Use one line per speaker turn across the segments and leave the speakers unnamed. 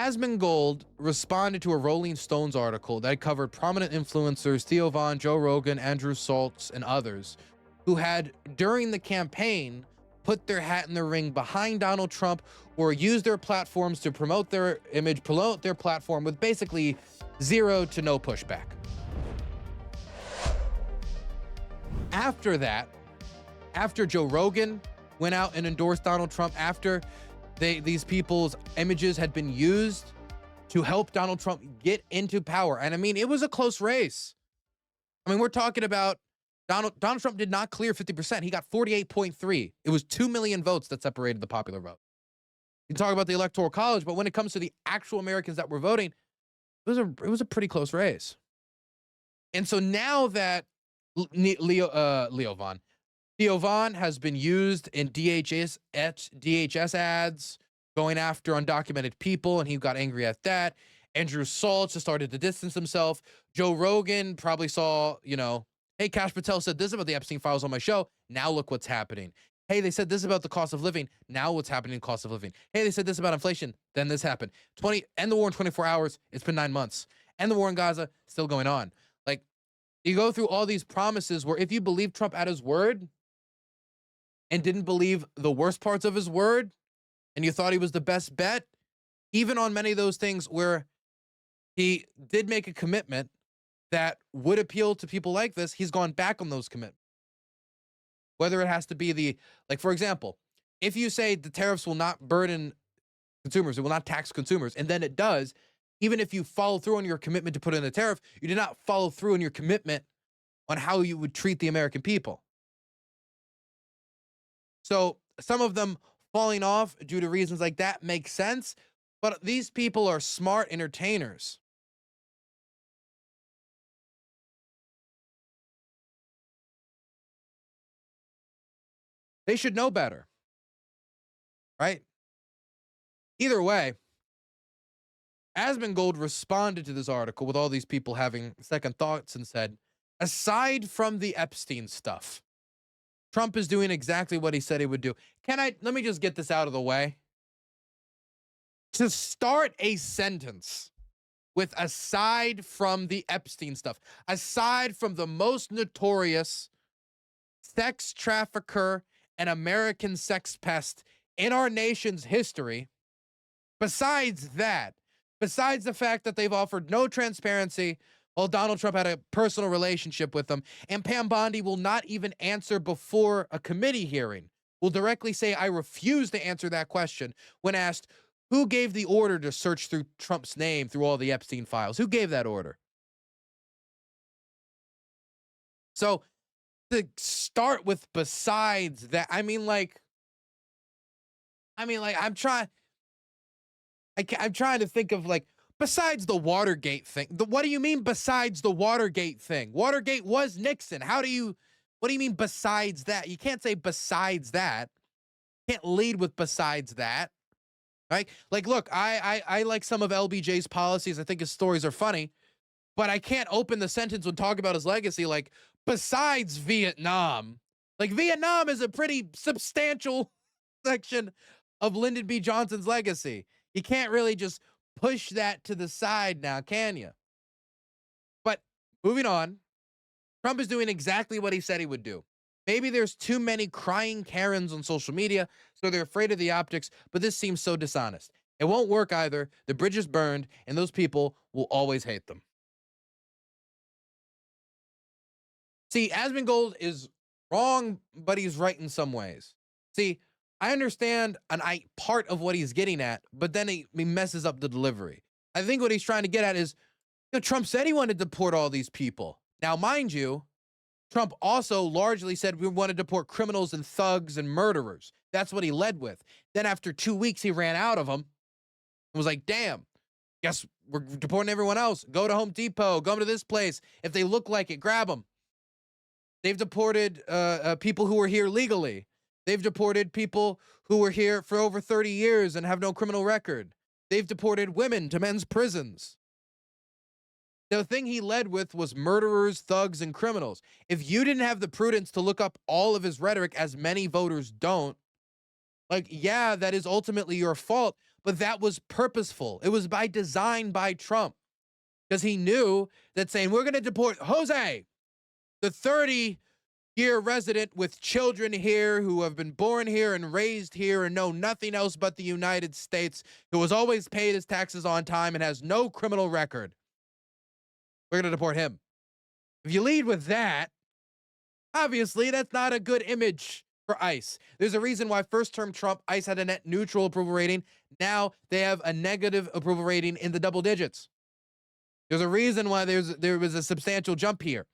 Asmongold responded to a Rolling Stones article that covered prominent influencers Theo Von, Joe Rogan, Andrew Schultz, and others who had, during the campaign, put their hat in the ring behind Donald Trump or used their platforms to promote their image, promote their platform with basically zero to no pushback. After that, after Joe Rogan went out and endorsed Donald Trump, after these people's images had been used to help Donald Trump get into power. And I mean, it was a close race. I mean, we're talking about Donald Trump did not clear 50%. He got 48.3. It was 2 million votes that separated the popular vote. You can talk about the Electoral College, but when it comes to the actual Americans that were voting, it was a pretty close race. And so now that Theo Von has been used in DHS ads, going after undocumented people, and he got angry at that. Andrew Schultz just started to distance himself. Joe Rogan probably saw, hey, Kash Patel said this about the Epstein files on my show. Now look what's happening. Hey, they said this about the cost of living. Now what's happening in cost of living? Hey, they said this about inflation. Then this happened. End the war in 24 hours. It's been 9 months. End the war in Gaza. Still going on. Like, you go through all these promises where if you believe Trump at his word and didn't believe the worst parts of his word, and you thought he was the best bet, even on many of those things where he did make a commitment that would appeal to people like this, he's gone back on those commitments. Whether it has to be for example, if you say the tariffs will not burden consumers, it will not tax consumers, and then it does, even if you follow through on your commitment to put in the tariff, you did not follow through on your commitment on how you would treat the American people. So some of them falling off due to reasons like that makes sense, but these people are smart entertainers. They should know better, right? Either way, Asmongold responded to this article with all these people having second thoughts and said, aside from the Epstein stuff, Trump is doing exactly what he said he would do. Let me just get this out of the way. To start a sentence with aside from the Epstein stuff, aside from the most notorious sex trafficker and American sex pest in our nation's history, besides the fact that they've offered no transparency while Donald Trump had a personal relationship with them, and Pam Bondi will not even answer before a committee hearing, will directly say, I refuse to answer that question when asked, who gave the order to search through Trump's name through all the Epstein files? Who gave that order? So to start with besides that, I'm trying to think of besides the Watergate thing. What do you mean besides the Watergate thing? Watergate was Nixon. What do you mean besides that? You can't say besides that. You can't lead with besides that. Right? Look, I like some of LBJ's policies. I think his stories are funny, but I can't open the sentence when talking about his legacy besides Vietnam. Vietnam is a pretty substantial section of Lyndon B. Johnson's legacy. You can't really just push that to the side now, can you? But moving on, Trump is doing exactly what he said he would do. Maybe there's too many crying Karens on social media, so they're afraid of the optics, but this seems so dishonest. It won't work either. The bridge is burned, and those people will always hate them. See, Asmongold is wrong, but he's right in some ways. See, I understand part of what he's getting at, but then he messes up the delivery. I think what he's trying to get at is, Trump said he wanted to deport all these people. Now, mind you, Trump also largely said we want to deport criminals and thugs and murderers. That's what he led with. Then after 2 weeks, he ran out of them and was like, damn, guess we're deporting everyone else. Go to Home Depot, go to this place. If they look like it, grab them. They've deported people who were here legally. They've deported people who were here for over 30 years and have no criminal record. They've deported women to men's prisons. The thing he led with was murderers, thugs, and criminals. If you didn't have the prudence to look up all of his rhetoric, as many voters don't, yeah, that is ultimately your fault. but that was purposeful. It was by design by Trump, because he knew that saying, we're going to deport Jose, the 30-year resident with children here who have been born here and raised here and know nothing else but the United States, who has always paid his taxes on time and has no criminal record. We're going to deport him. If you lead with that, obviously that's not a good image for ICE. There's a reason why first-term Trump, ICE had a net neutral approval rating. Now they have a negative approval rating in the double digits. There's a reason why there was a substantial jump here.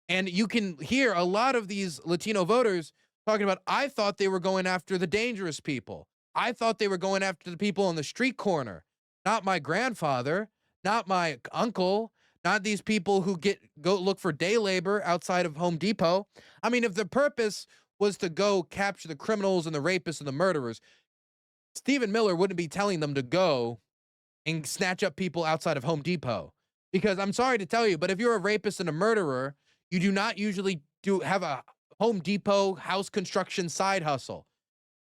And you can hear a lot of these Latino voters talking about, I thought they were going after the dangerous people. I thought they were going after the people on the street corner, not my grandfather, not my uncle, not these people who go look for day labor outside of Home Depot. I mean, if the purpose was to go capture the criminals and the rapists and the murderers, Stephen Miller wouldn't be telling them to go and snatch up people outside of Home Depot. Because I'm sorry to tell you, but if you're a rapist and a murderer, you do not usually have a Home Depot house construction side hustle.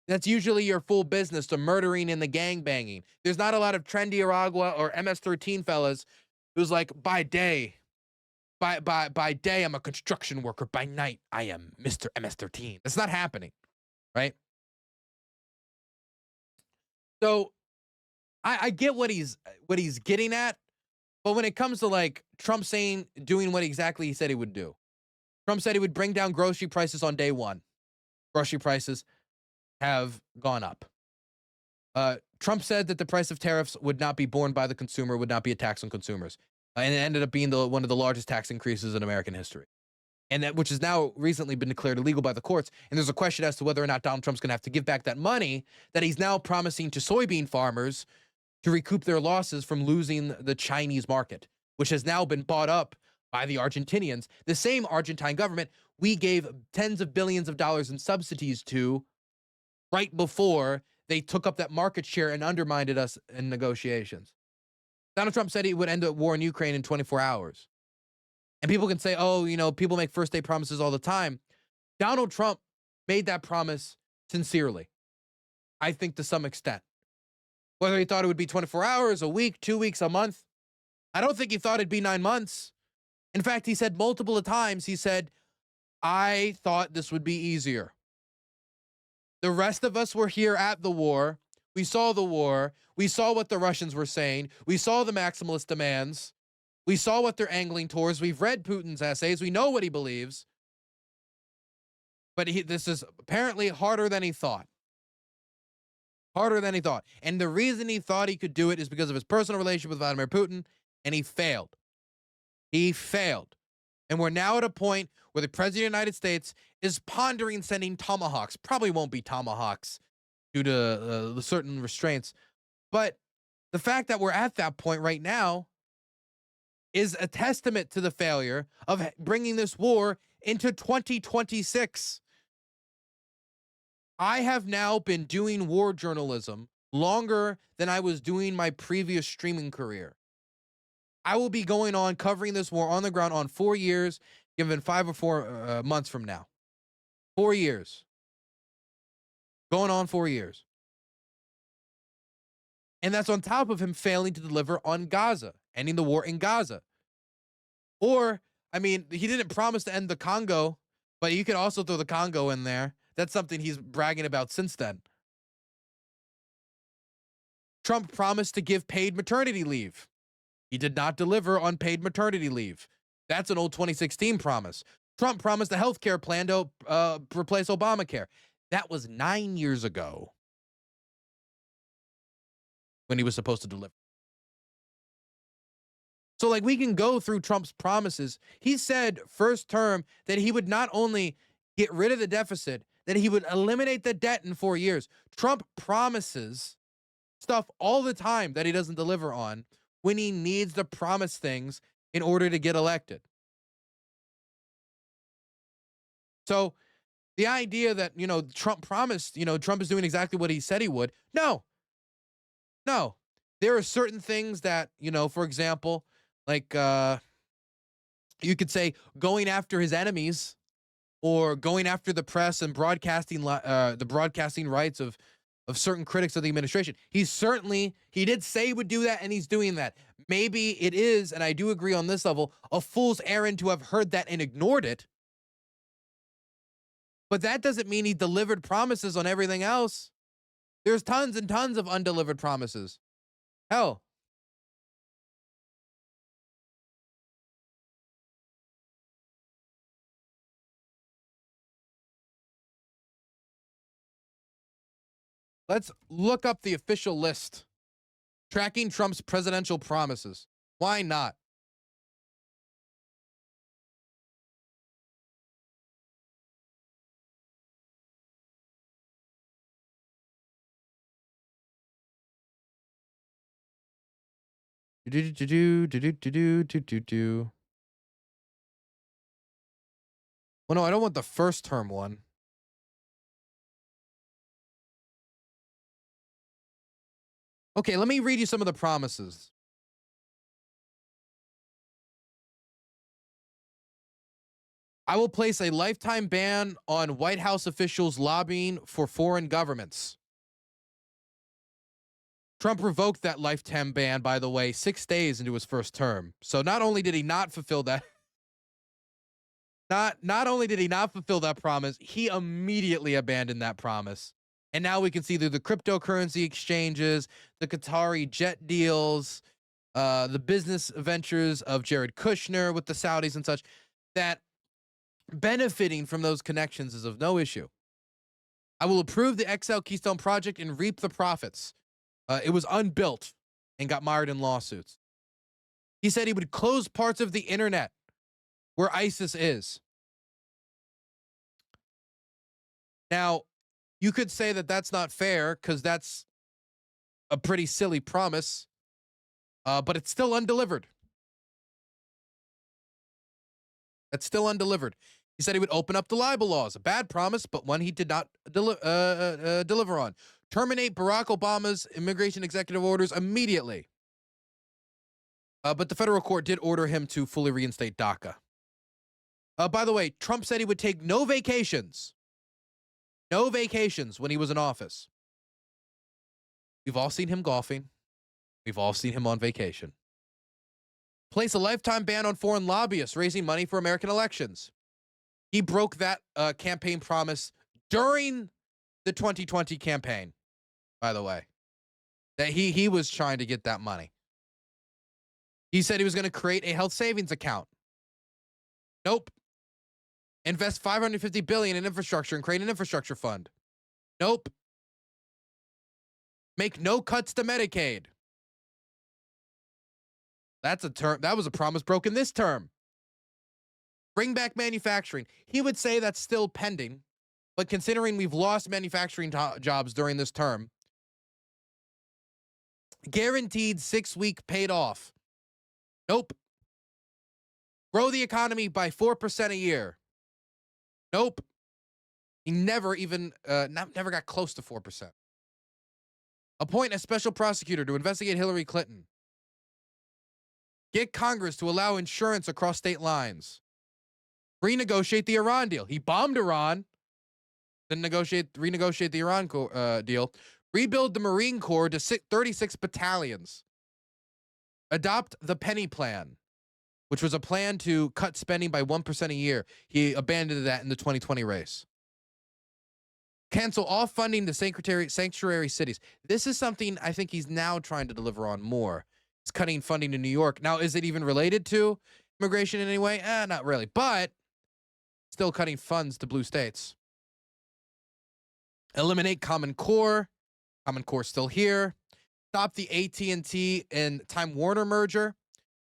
That's usually your full business, the murdering and the gang banging. There's not a lot of trendy Aragua or MS-13 fellas who's like, by day, I'm a construction worker. By night, I am Mr. MS-13. That's not happening, right? So I get what he's getting at, but when it comes to like Trump doing what exactly he said he would do, Trump said he would bring down grocery prices on day one. Grocery prices have gone up. Trump said that the price of tariffs would not be borne by the consumer, would not be a tax on consumers. And it ended up being one of the largest tax increases in American history. And which has now recently been declared illegal by the courts. And there's a question as to whether or not Donald Trump's going to have to give back that money that he's now promising to soybean farmers to recoup their losses from losing the Chinese market, which has now been bought up by the Argentinians. The same Argentine government we gave tens of billions of dollars in subsidies to right before they took up that market share and undermined us in negotiations. Donald Trump said he would end the war in Ukraine in 24 hours. And people can say, oh, people make first-day promises all the time. Donald Trump made that promise sincerely, I think, to some extent. Whether he thought it would be 24 hours, a week, 2 weeks, a month, I don't think he thought it'd be 9 months. In fact, he said multiple times, he said, I thought this would be easier. The rest of us were here at the war. We saw the war. We saw what the Russians were saying. We saw the maximalist demands. We saw what they're angling towards. We've read Putin's essays. We know what he believes. But this is apparently harder than he thought. Harder than he thought. And the reason he thought he could do it is because of his personal relationship with Vladimir Putin, and he failed. He failed. And we're now at a point where the President of the United States is pondering sending tomahawks. Probably won't be tomahawks due to certain restraints. But the fact that we're at that point right now is a testament to the failure of bringing this war into 2026. I have now been doing war journalism longer than I was doing my previous streaming career. I will be going on covering this war on the ground on 4 years, given 5 or 4 months from now. 4 years. Going on 4 years. And that's on top of him failing to deliver on Gaza, ending the war in Gaza. Or, I mean, he didn't promise to end the Congo, but you could also throw the Congo in there. That's something he's bragging about since then. Trump promised to give paid maternity leave. He did not deliver on paid maternity leave. That's an old 2016 promise. Trump promised a health care plan to replace Obamacare. That was 9 years ago when he was supposed to deliver. So, like, we can go through Trump's promises. He said first term that he would not only get rid of the deficit, that he would eliminate the debt in 4 years. Trump promises stuff all the time that he doesn't deliver on when he needs to promise things in order to get elected. So the idea that, Trump promised, Trump is doing exactly what he said he would. No. There are certain things that, for example, like you could say going after his enemies or going after the press and broadcasting the broadcasting rights of of certain critics of the administration. He did say he would do that, and he's doing that. Maybe it is, and I do agree on this level, a fool's errand to have heard that and ignored it. But that doesn't mean he delivered promises on everything else. There's tons and tons of undelivered promises. Hell, let's look up the official list. Tracking Trump's presidential promises. Why not? Well, no, I don't want the first term one. Okay, let me read you some of the promises. I will place a lifetime ban on White House officials lobbying for foreign governments. Trump revoked that lifetime ban, by the way, 6 days into his first term. So not only did he not fulfill that, not only did he not fulfill that promise, he immediately abandoned that promise. And now we can see through the cryptocurrency exchanges, the Qatari jet deals, the business ventures of Jared Kushner with the Saudis and such, that benefiting from those connections is of no issue. I will approve the XL Keystone project and reap the profits. It was unbuilt and got mired in lawsuits. He said he would close parts of the internet where ISIS is. Now, you could say that that's not fair because that's a pretty silly promise, but it's still undelivered. That's still undelivered. He said he would open up the libel laws, a bad promise, but one he did not deliver on. Terminate Barack Obama's immigration executive orders immediately. But the federal court did order him to fully reinstate DACA. By the way, Trump said he would take no vacations. No vacations when he was in office. We've all seen him golfing. We've all seen him on vacation. Place a lifetime ban on foreign lobbyists raising money for American elections. He broke that campaign promise during the 2020 campaign, by the way. That he was trying to get that money. He said he was going to create a health savings account. Nope. Invest $550 billion in infrastructure and create an infrastructure fund. Nope. Make no cuts to Medicaid. That's a term. That was a promise broken this term. Bring back manufacturing. He would say that's still pending, but considering we've lost manufacturing jobs during this term, guaranteed 6-week paid off. Nope. Grow the economy by 4% a year. Nope. He never even, never got close to 4%. Appoint a special prosecutor to investigate Hillary Clinton. Get Congress to allow insurance across state lines. Renegotiate the Iran deal. He bombed Iran. Then renegotiate the Iran deal. Rebuild the Marine Corps to 36 battalions. Adopt the penny plan, which was a plan to cut spending by 1% a year. He abandoned that in the 2020 race. Cancel all funding to sanctuary cities. This is something I think he's now trying to deliver on more. He's cutting funding to New York. Now, is it even related to immigration in any way? Not really, but still cutting funds to blue states. Eliminate Common Core. Common Core still here. Stop the AT&T and Time Warner merger.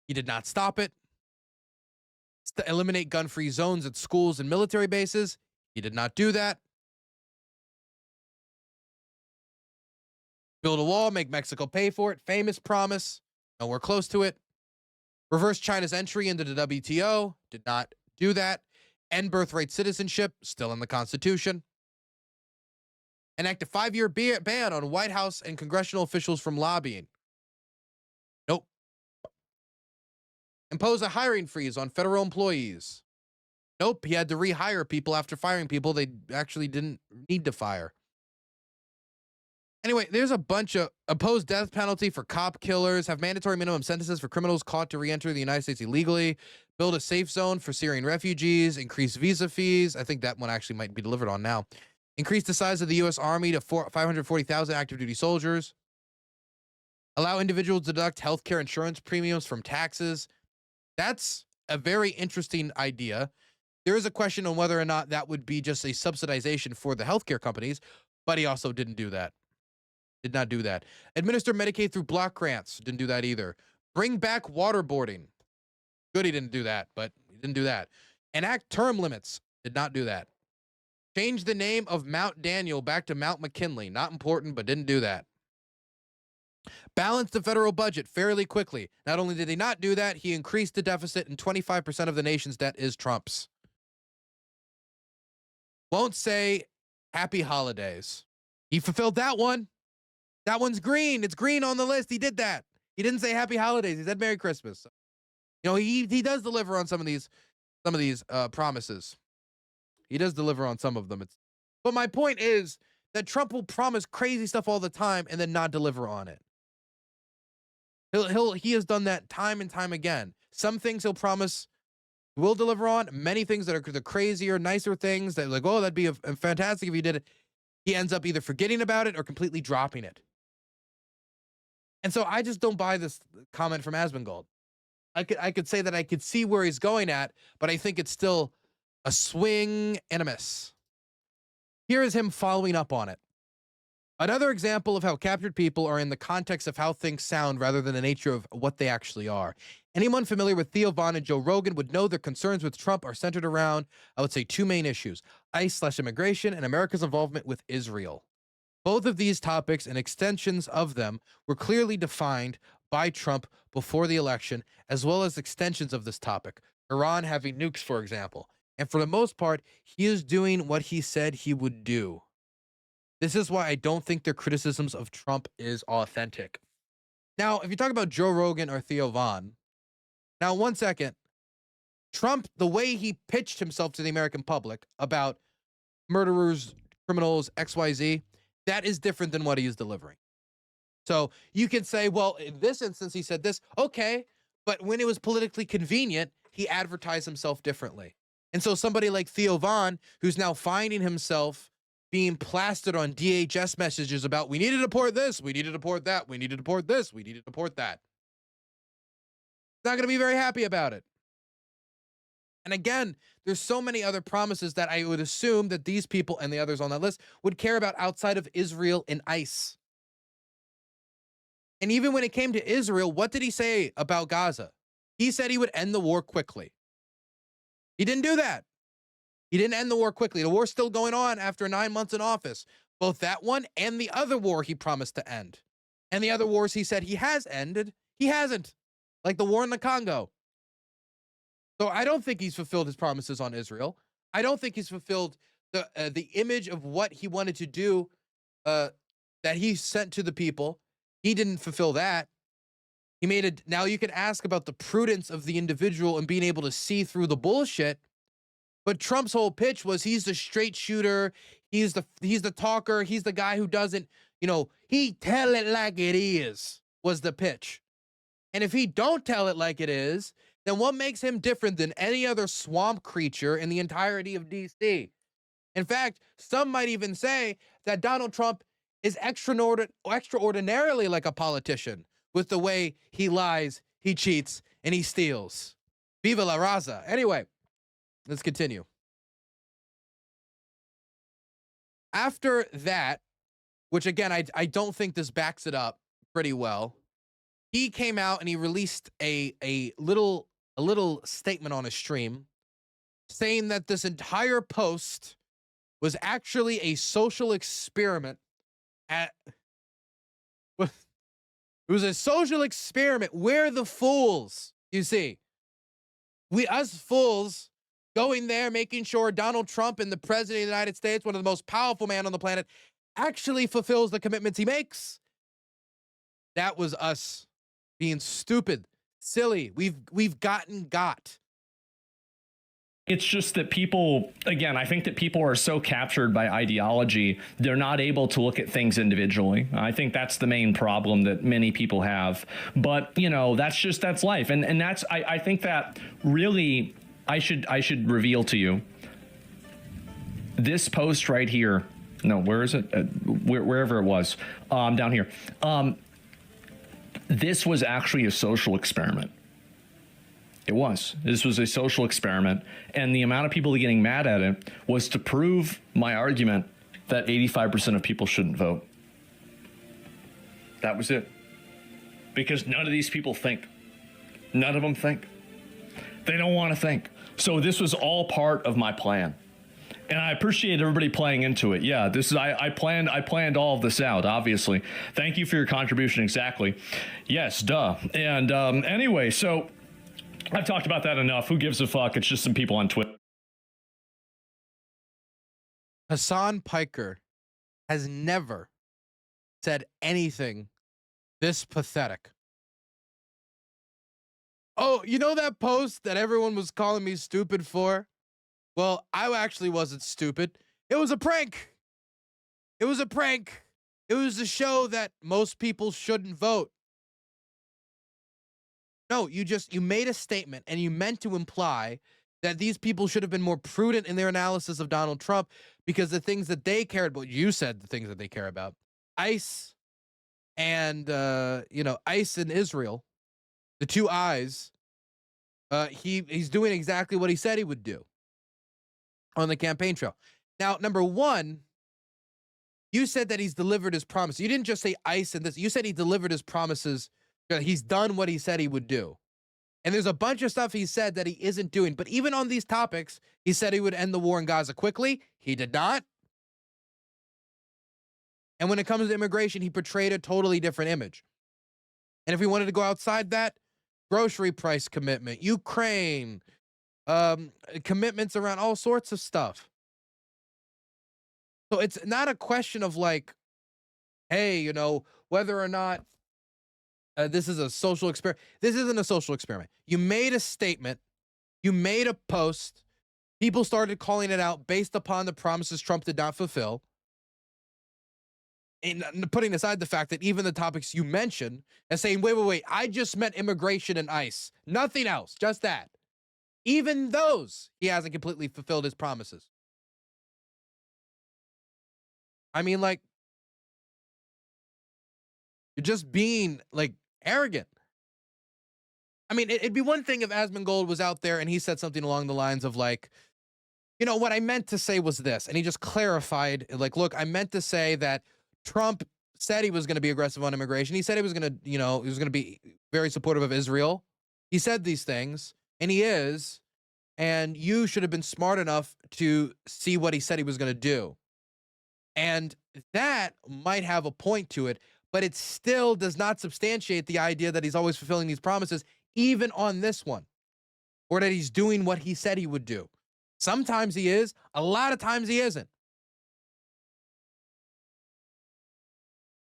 He did not stop it. Eliminate gun-free zones at schools and military bases. He did not do that. Build a wall, make Mexico pay for it. Famous promise. Nowhere close to it. Reverse China's entry into the WTO. Did not do that. End birthright citizenship. Still in the Constitution. Enact a 5-year ban on White House and congressional officials from lobbying. Nope. Impose a hiring freeze on federal employees. Nope. He had to rehire people after firing people they actually didn't need to fire. Anyway, there's a bunch of oppose death penalty for cop killers, have mandatory minimum sentences for criminals caught to re-enter the United States illegally, build a safe zone for Syrian refugees, increase visa fees. I think that one actually might be delivered on now. Increase the size of the U.S. Army to 540,000 active duty soldiers. Allow individuals to deduct healthcare insurance premiums from taxes. That's a very interesting idea. There is a question on whether or not that would be just a subsidization for the healthcare companies, but he also didn't do that. Did not do that. Administer Medicaid through block grants. Didn't do that either. Bring back waterboarding. Good, he didn't do that, but he didn't do that. Enact term limits. Did not do that. Change the name of Mount Daniel back to Mount McKinley. Not important, but didn't do that. Balance the federal budget fairly quickly. Not only did he not do that, he increased the deficit, and 25% of the nation's debt is Trump's. Won't say happy holidays. He fulfilled that one. That one's green. It's green on the list. He did that. He didn't say happy holidays. He said Merry Christmas. You know, he does deliver on some of these promises. He does deliver on some of them. But my point is that Trump will promise crazy stuff all the time and then not deliver on it. He has done that time and time again. Some things he'll promise will deliver on. Many things that are the crazier, nicer things that like, oh, that'd be fantastic if he did it. He ends up either forgetting about it or completely dropping it. And so I just don't buy this comment from Asmongold. I could say that I could see where he's going at, but I think it's still a swing and a miss. Here is him following up on it. Another example of how captured people are in the context of how things sound rather than the nature of what they actually are. Anyone familiar with Theo Von and Joe Rogan would know their concerns with Trump are centered around, I would say, two main issues: ICE/immigration and America's involvement with Israel. Both of these topics and extensions of them were clearly defined by Trump before the election, as well as extensions of this topic, Iran having nukes, for example. And for the most part, he is doing what he said he would do. This is why I don't think their criticisms of Trump is authentic. Now, if you talk about Joe Rogan or Theo Von, now 1 second, Trump, the way he pitched himself to the American public about murderers, criminals, XYZ, that is different than what he is delivering. So you can say, well, in this instance, he said this, okay, but when it was politically convenient, he advertised himself differently. And so somebody like Theo Von, who's now finding himself being plastered on DHS messages about, we need to deport this, we need to deport that, we need to deport this, we need to deport that. Not going to be very happy about it. And again, there's so many other promises that I would assume that these people and the others on that list would care about outside of Israel and ICE. And even when it came to Israel, what did he say about Gaza? He said he would end the war quickly. He didn't do that. He didn't end the war quickly. The war's still going on after 9 months in office. Both that one and the other war he promised to end. And the other wars he said he has ended, he hasn't. Like the war in the Congo. So I don't think he's fulfilled his promises on Israel. I don't think he's fulfilled the image of what he wanted to do that he sent to the people. He didn't fulfill that. He made it. Now you can ask about the prudence of the individual and being able to see through the bullshit. But Trump's whole pitch was he's the straight shooter. He's the talker. He's the guy who doesn't, he tell it like it is, was the pitch. And if he don't tell it like it is, then what makes him different than any other swamp creature in the entirety of DC? In fact, some might even say that Donald Trump is extraordinarily like a politician with the way he lies, he cheats, and he steals. Viva la raza. Anyway, let's continue. After that, which again, I don't think this backs it up pretty well, he came out and he released a little statement on his stream saying that this entire post was actually a social experiment it was a social experiment. We're the fools, you see. Us fools going there, making sure Donald Trump and the president of the United States, one of the most powerful men on the planet, actually fulfills the commitments he makes. That was us being stupid, silly. We've got.
It's just that people, again, I think that people are so captured by ideology, they're not able to look at things individually. I think that's the main problem that many people have. But, you know, that's life. And that's, I think that really, I should reveal to you this post right here. No, where is it? Wherever it was, down here. This was actually a social experiment. It was. This was a social experiment, and the amount of people getting mad at it was to prove my argument that 85% of people shouldn't vote. That was it. Because none of these people think. None of them think. They don't want to think. So this was all part of my plan. And I appreciate everybody playing into it. Yeah, this is I planned all of this out, obviously. Thank you for your contribution. Exactly. Yes, duh. And anyway, so I've talked about that enough. Who gives a fuck? It's just some people on Twitter.
Hassan Piker has never said anything this pathetic. Oh, you know that post that everyone was calling me stupid for? Well, I actually wasn't stupid. It was a prank. It was a prank. It was to show that most people shouldn't vote. No, you made a statement and you meant to imply that these people should have been more prudent in their analysis of Donald Trump because the things that they cared about, you said the things that they care about, ICE and, ICE and Israel, the two eyes, he's doing exactly what he said he would do on the campaign trail. Now, number one, you said that he's delivered his promise. You didn't just say ICE and this. You said he delivered his promises. He's done what he said he would do. And there's a bunch of stuff he said that he isn't doing. But even on these topics, he said he would end the war in Gaza quickly. He did not. And when it comes to immigration, he portrayed a totally different image. And if we wanted to go outside that, grocery price commitment, Ukraine, commitments around all sorts of stuff. So it's not a question of like, hey, whether or not this is a social experiment. This isn't a social experiment. You made a statement. You made a post. People started calling it out based upon the promises Trump did not fulfill. And putting aside the fact that even the topics you mentioned and saying, wait, I just meant immigration and ICE. Nothing else, just that. Even those, he hasn't completely fulfilled his promises. I mean, like, you're just being, like, arrogant. I mean, it'd be one thing if Asmongold was out there and he said something along the lines of like, what I meant to say was this. And he just clarified, like, look, I meant to say that Trump said he was going to be aggressive on immigration. He said he was going to, he was going to be very supportive of Israel. He said these things, and he is. And you should have been smart enough to see what he said he was going to do. And that might have a point to it, but it still does not substantiate the idea that he's always fulfilling these promises, even on this one, or that he's doing what he said he would do. Sometimes he is, a lot of times he isn't.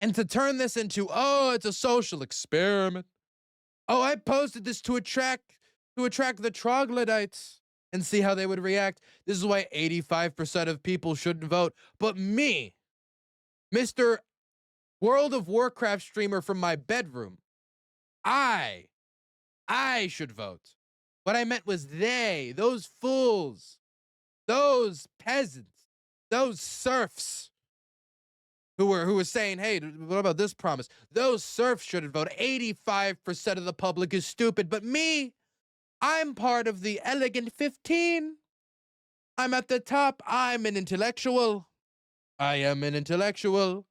And to turn this into, oh, it's a social experiment. Oh, I posted this to attract the troglodytes and see how they would react. This is why 85% of people shouldn't vote. But me, Mr. World of Warcraft streamer from my bedroom, I should vote. What I meant was they, those fools, those peasants, those serfs who were saying, hey, what about this promise? Those serfs shouldn't vote. 85% of the public is stupid. But me, I'm part of the elegant 15. I'm at the top. I'm an intellectual. I am an intellectual.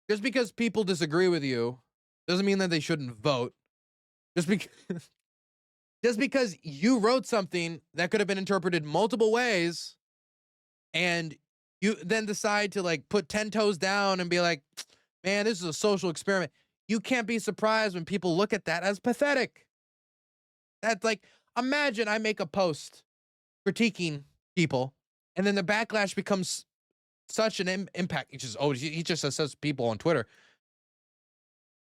Just because people disagree with you doesn't mean that they shouldn't vote. Just because you wrote something that could have been interpreted multiple ways and you then decide to like put 10 toes down and be like, man, this is a social experiment. You can't be surprised when people look at that as pathetic. That's like, imagine I make a post critiquing people and then the backlash becomes such an impact. He just says people on Twitter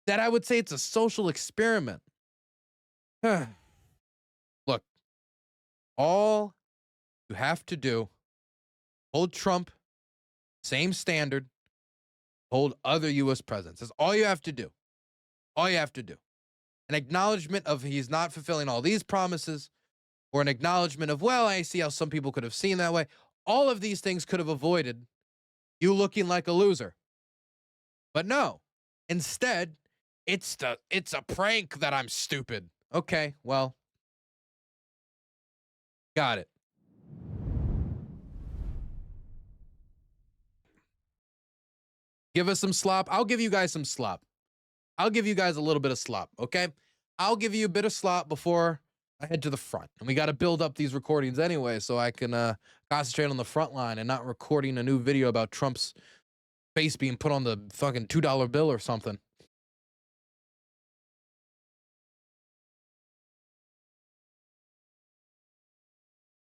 that I would say it's a social experiment. All you have to do, hold Trump, same standard, hold other U.S. presidents. That's all you have to do. All you have to do. An acknowledgement of he's not fulfilling all these promises, or an acknowledgement of, well, I see how some people could have seen that way. All of these things could have avoided you looking like a loser. But no, instead, it's a prank that I'm stupid. Okay, well, got it. Give us some slop. I'll give you guys some slop. I'll give you guys a little bit of slop, okay? I'll give you a bit of slop before I head to the front. And we got to build up these recordings anyway so I can concentrate on the front line and not recording a new video about Trump's face being put on the fucking $2 bill or something.